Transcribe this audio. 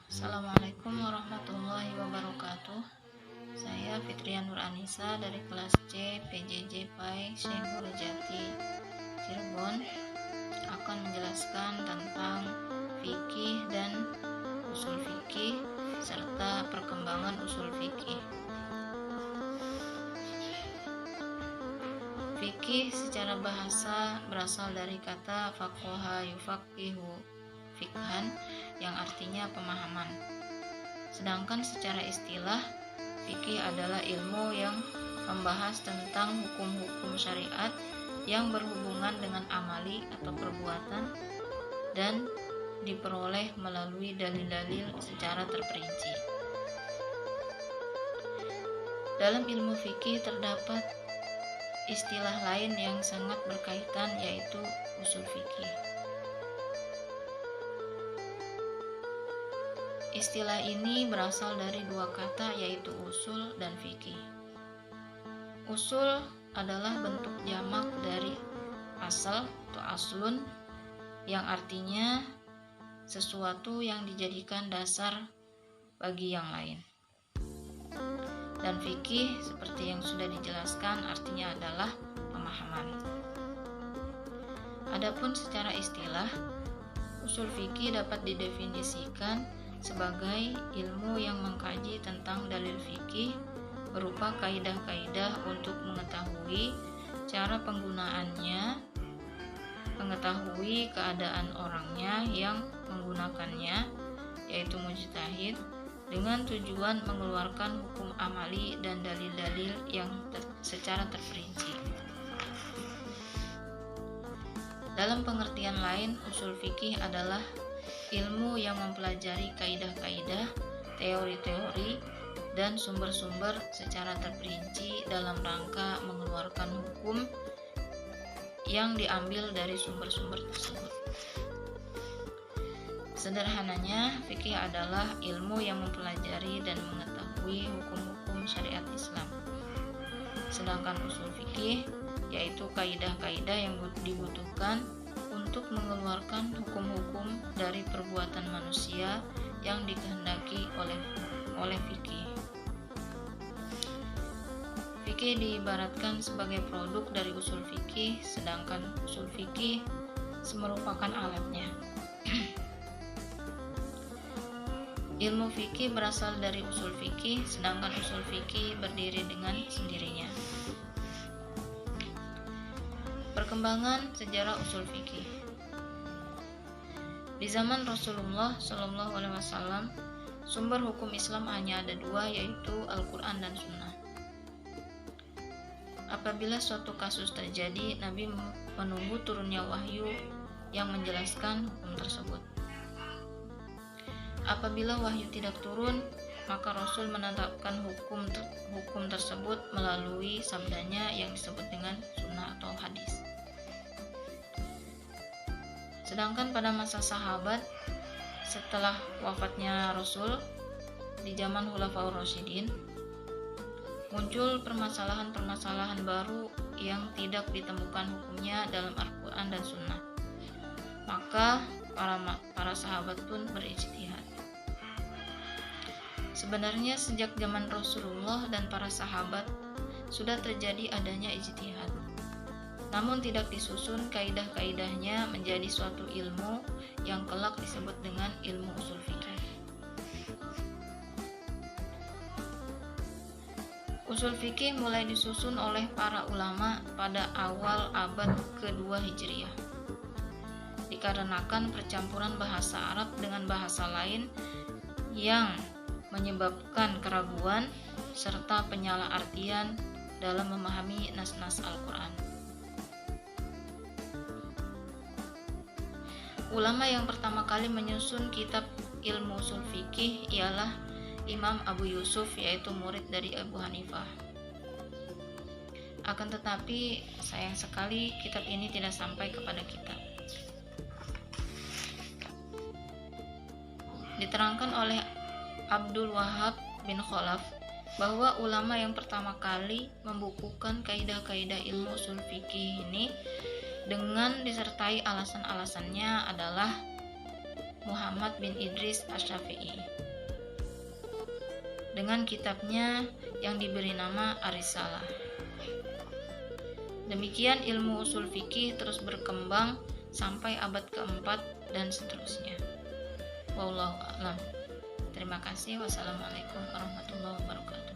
Assalamualaikum warahmatullahi wabarakatuh. Saya Fitrian Nur Anissa dari kelas C PJJ PAI Syekh Nurjati Cirebon akan menjelaskan tentang fikih dan usul fikih serta perkembangan usul fikih. Fikih secara bahasa berasal dari kata faqaha yufaqihu fikhan yang artinya pemahaman. Sedangkan secara istilah, fikih adalah ilmu yang membahas tentang hukum-hukum syariat yang berhubungan dengan amali atau perbuatan dan diperoleh melalui dalil-dalil secara terperinci. Dalam ilmu fikih terdapat istilah lain yang sangat berkaitan, yaitu usul fikih. Istilah ini berasal dari dua kata, yaitu usul dan fikih. Usul adalah bentuk jamak dari asal atau aslun, yang artinya sesuatu yang dijadikan dasar bagi yang lain. Dan fikih seperti yang sudah dijelaskan artinya adalah pemahaman. Adapun secara istilah, usul fikih dapat didefinisikan sebagai ilmu yang mengkaji tentang dalil fikih berupa kaidah-kaidah untuk mengetahui cara penggunaannya, mengetahui keadaan orangnya yang menggunakannya, yaitu mujtahid, dengan tujuan mengeluarkan hukum amali dan dalil-dalil yang secara terperinci. Dalam pengertian lain, usul fikih adalah ilmu yang mempelajari kaidah-kaidah, teori-teori, dan sumber-sumber secara terperinci dalam rangka mengeluarkan hukum yang diambil dari sumber-sumber tersebut. Sederhananya, fikih adalah ilmu yang mempelajari dan mengetahui hukum-hukum syariat Islam. Sedangkan usul fikih yaitu kaidah-kaidah yang dibutuhkan untuk mengeluarkan hukum-hukum dari perbuatan manusia yang dikehendaki oleh fikih. Fikih diibaratkan sebagai produk dari usul fikih, sedangkan usul fikih merupakan alatnya. Ilmu fikih berasal dari usul fikih, sedangkan usul fikih berdiri dengan sendirinya. Perkembangan sejarah usul fikih. Di zaman Rasulullah SAW, sumber hukum Islam hanya ada dua, yaitu Al-Quran dan Sunnah. Apabila suatu kasus terjadi, Nabi menunggu turunnya wahyu yang menjelaskan hukum tersebut. Apabila wahyu tidak turun, maka Rasul menetapkan hukum tersebut melalui sabdanya yang disebut dengan sunnah atau hadis. Sedangkan pada masa sahabat, setelah wafatnya Rasul, di zaman Khulafaur Rasyidin, muncul permasalahan-permasalahan baru yang tidak ditemukan hukumnya dalam Al-Quran dan Sunnah. Maka para sahabat pun berijtihad. Sebenarnya sejak zaman Rasulullah dan para sahabat sudah terjadi adanya ijtihad. Namun tidak disusun kaidah-kaidahnya menjadi suatu ilmu yang kelak disebut dengan ilmu usul fikih. Usul fikih mulai disusun oleh para ulama pada awal abad kedua Hijriah. Dikarenakan percampuran bahasa Arab dengan bahasa lain yang menyebabkan keraguan serta penyalahartian dalam memahami nas-nas Al-Quran. Ulama yang pertama kali menyusun kitab ilmu usul fikih ialah Imam Abu Yusuf, yaitu murid dari Abu Hanifah. Akan tetapi sayang sekali kitab ini tidak sampai kepada kita. Diterangkan oleh Abdul Wahab bin Khalaf bahwa ulama yang pertama kali membukukan kaidah-kaidah ilmu usul fikih ini dengan disertai alasan-alasannya adalah Muhammad bin Idris Asy-Syafi'i dengan kitabnya yang diberi nama Ar-Risalah. Demikian ilmu usul fikih terus berkembang sampai abad keempat dan seterusnya. Wallahu a'lam. Terima kasih. Wassalamualaikum warahmatullahi wabarakatuh.